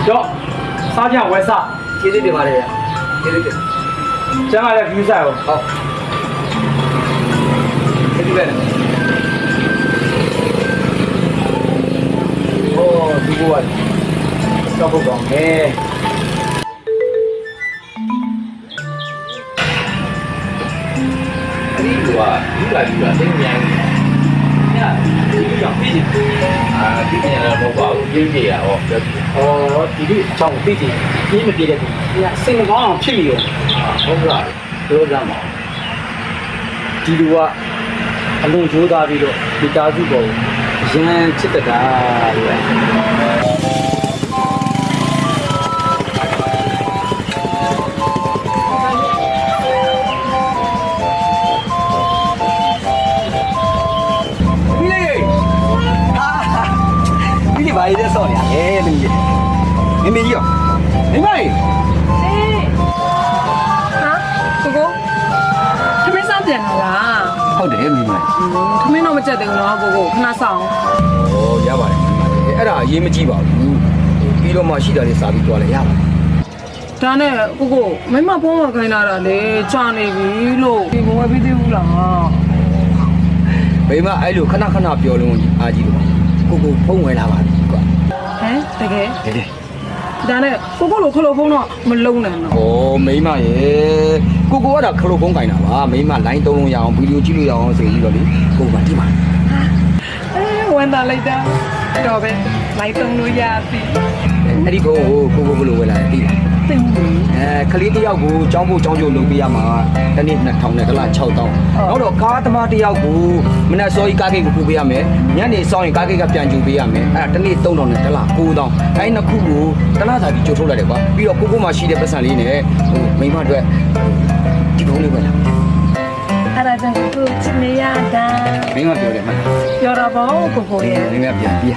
ကျော်စားကြဝယ်စား ကျေးဇူးတင်ပါတယ်ကျေးဇူးတင် ကျန်လာတဲ့ view ဆိုင်ကို ဟုတ်ကျေးဇူးပဲโอ้ဒီဘောကတော့ဘုံမယ် ဒီကသိဉာဏ်ညဒီကြောင့်ပြီးတယ်ဒီဉာဏ်တော့မဟုတ်ပါဘူးပြည့်ပြည့်ရဟော ဒီလိုကြောင့်ပြီးတယ်ပြင်းမပြေတဲ့သူစိတ်မကောင်းအောင်ဖြစ်နေရော ဟုတ်လားပြောကြမှာ ဒီလူကအလွန်ကြိုးစားပြီးတော့မိသားစုပေါ်ရန်ချစ်တတာလို့ ဒီဘာရေးဆော့နေရလဲတမီးမမေကြီးရောမိမကြီး ကိုသမင်းစားပြန်လာလား ဟုတ်တယ်မိမကြီး သမင်းတော့မကြက်သေးဘူးနော်ကိုခဏဆောင် ဩရပါတယ်အဲ့ဒါအရေးမကြီးပါဘူးပြီးတော့မှရှိတာလေးစားပြီးသွားလဲရပါတယ် ဒါနဲ့ကိုမိမဖုံးမခိုင်းလာတာလေကြာနေပြီလို့ဒီဘဝပြီးသေးဘူးလား မိမအဲ့လိုခဏခဏပြောလုံးကြီးအားကြီးလို့ကိုဖုံးဝင်လာပါပြီကွာ ဟမ်တကယ် ဟဲ့ ဒါနဲ့ကိုလိုခလိုဖုံးတော့မလုံးနဲ့နော် ဩမိမရဲ့ကိုကတာခလုတ်ဖုံးကင်တာပါမိမလိုင်းသုံးလို့ရအောင်ဗီဒီယိုကြည့်လို့ရအောင်ဆိုပြီးတော့လေကိုကဒီမှာ ဝန်တာလိုက်တာတော့ပဲလိုက်တုံးလို့ရပြီ အဲ့ဒီဖုံးကိုဘယ်လိုဝယ်လာလဲသိလား သိဘူး ကလေးတယောက်ကိုចောင်းဖို့ចောင်းကျုပ်လုပ်ပေးရမှာတနေ့2000နဲ့တစ်လ6000နောက်တော့ကားသမားတယောက်ကိုမနေ့စောကြီးကားဂိတ်ကိုပို့ပေးရမယ်ညနေစောင်းရင်ကားဂိတ်ကပြန်ကြိုပေးရမယ်အဲ့ဒါတနေ့3000နဲ့တစ်လ9000အဲ့နှစ်ခုကိုတစ်လစာပြီးကြိုထုတ်လိုက်တယ်ကွာပြီးတော့ကိုမှရှိတဲ့ပတ်စံလေးနဲ့မိမအတွက်ဒီဖုန်းလေးပဲလား အဲ့ဒါကြောင့်ကိုချစ်နေရတာ မိမပြောတယ်မလား ပြောတော့ဘောကိုရဲ့ မိမပြန်ပြ